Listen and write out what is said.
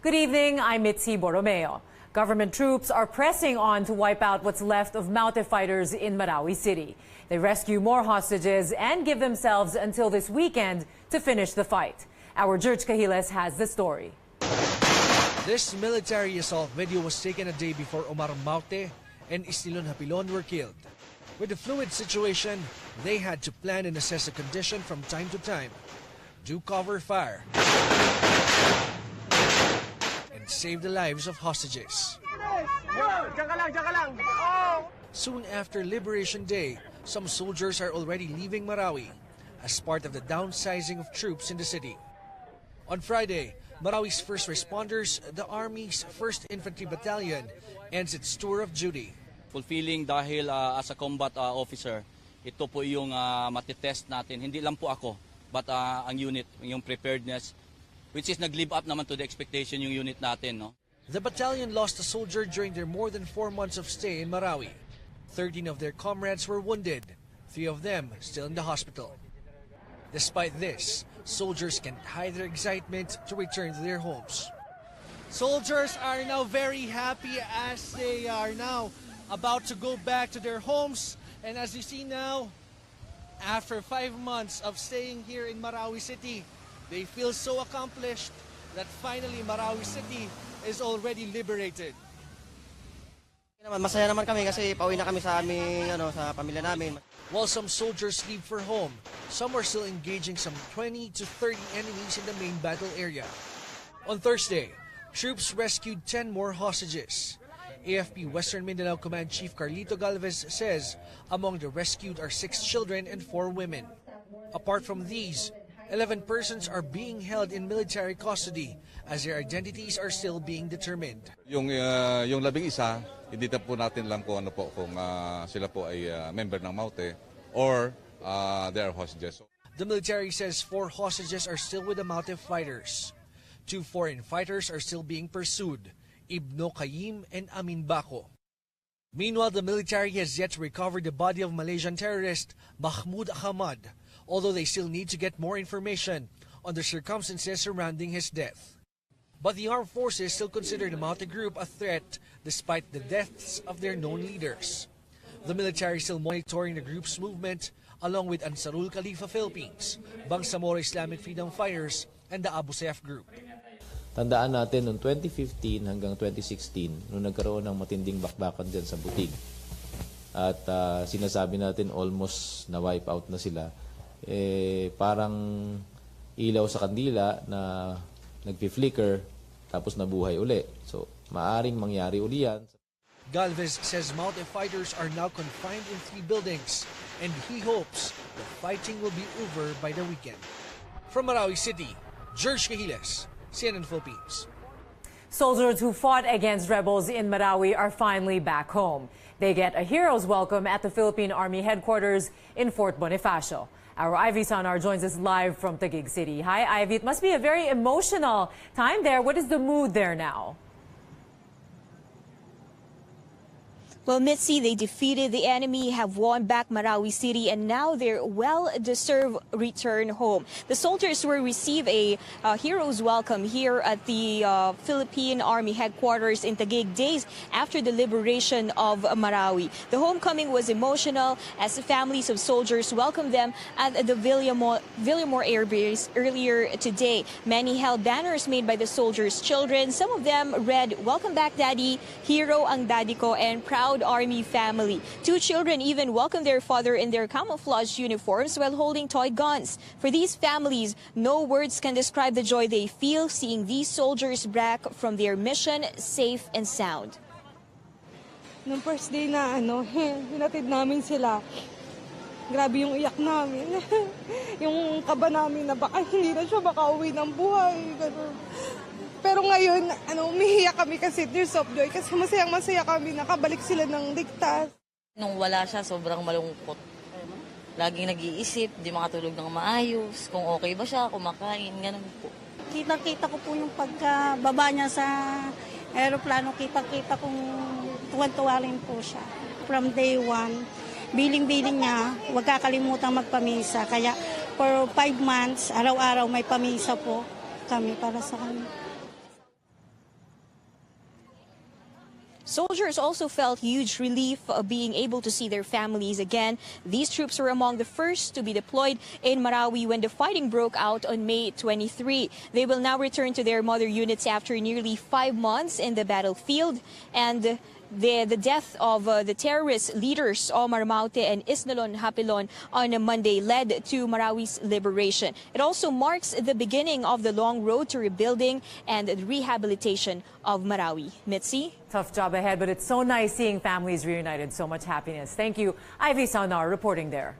Good evening, I'm Mitzi Borromeo. Government troops are pressing on to wipe out what's left of Maute fighters in Marawi City. They rescue more hostages and give themselves until this weekend to finish the fight. Our George Cahiles has the story. This military assault video was taken a day before Omar Maute and Isnilon Hapilon were killed. With the fluid situation, they had to plan and assess the condition from time to time, do cover fire, and save the lives of hostages. Soon after Liberation Day, some soldiers are already leaving Marawi as part of the downsizing of troops in the city. On Friday, Marawi's first responders, the Army's 1st Infantry Battalion, ends its tour of duty. Fulfilling dahil as a combat officer, ito po yung matitest natin. Hindi lang po ako, but ang unit, yung preparedness, which is nag-live up naman to the expectation yung unit natin. No? The battalion lost a soldier during their more than 4 months of stay in Marawi. 13 of their comrades were wounded, 3 of them still in the hospital. Despite this, soldiers can't hide their excitement to return to their homes. Soldiers are now very happy as they are now about to go back to their homes. And as you see now, after 5 months of staying here in Marawi City, they feel so accomplished that finally Marawi City is already liberated. Masaya naman kami kasi pauwi na kami sa aming sa pamilya namin. While some soldiers leave for home, some are still engaging some 20 to 30 enemies in the main battle area. On Thursday, troops rescued 10 more hostages. AFP Western Mindanao Command Chief Carlito Galvez says among the rescued are 6 children and 4 women. Apart from these, 11 persons are being held in military custody as their identities are still being determined. Yung 11, hindi na po natin lang kung kung sila po ay member ng Maute or they are hostages. The military says 4 hostages are still with the Maute fighters. 2 foreign fighters are still being pursued, Ibno Kayim and Amin Bako. Meanwhile, the military has yet to recover the body of Malaysian terrorist Mahmoud Ahmad, although they still need to get more information on the circumstances surrounding his death. But the armed forces still consider the Maute group a threat despite the deaths of their known leaders. The military is still monitoring the group's movement along with Ansarul Khalifa Philippines, Bangsamoro Islamic Freedom Fighters, and the Abu Sayyaf group. Tandaan natin noong 2015 hanggang 2016, nung nagkaroon ng matinding bakbakan dyan sa Butig. At sinasabi natin almost na-wipe out na sila. Parang ilaw sa kandila na nagpi-flicker tapos nabuhay uli. So, maaring mangyari uli yan. Galvez says Maute fighters are now confined in 3 buildings and he hopes the fighting will be over by the weekend. From Marawi City, George Cahiles, CNN Philippines. Soldiers who fought against rebels in Marawi are finally back home. They get a hero's welcome at the Philippine Army headquarters in Fort Bonifacio. Our Ivy Sanar joins us live from Taguig City. Hi, Ivy. It must be a very emotional time there. What is the mood there now? Well, Mitzi, they defeated the enemy, have won back Marawi City, and now their well-deserved return home. The soldiers will receive a hero's welcome here at the Philippine Army headquarters in Taguig days after the liberation of Marawi. The homecoming was emotional as the families of soldiers welcomed them at the Villamor Air Base earlier today. Many held banners made by the soldiers' children. Some of them read, "Welcome back, Daddy," "Hero ang Daddy ko," and "Proud Army family." 2 children even welcomed their father in their camouflage uniforms while holding toy guns. For these families, no words can describe the joy they feel seeing these soldiers back from their mission safe and sound. Nung first day na hinatid namin sila, grabe yung iyak namin. Yung kaba namin na baka hindi na siya makauwi ng buhay. Ganun. Pero ngayon, umihiyak kami kasi tears of joy kasi masayang-masaya kami nakabalik sila ng ligtas. Nung wala siya, sobrang malungkot. Laging nag-iisip, di makatulog ng maayos, kung okay ba siya, kumakain, ganun po. Kita-kita ko po yung pagkababa niya sa aeroplano, kita-kita kong tuwan-tuwa rin po siya. From day 1, biling-biling niya, huwag kakalimutan magpamisa. Kaya for 5 months, araw-araw may pamisa po kami para sa kanya. Soldiers also felt huge relief of being able to see their families again. These troops were among the first to be deployed in Marawi when the fighting broke out on May 23. They will now return to their mother units after nearly 5 months in the battlefield. And the death of the terrorist leaders Omar, Maute, and Isnilon, Hapilon on Monday led to Marawi's liberation. It also marks the beginning of the long road to rebuilding and rehabilitation of Marawi. Mitzi? Tough job ahead, but it's so nice seeing families reunited. So much happiness. Thank you, Ivy Saunar, reporting there.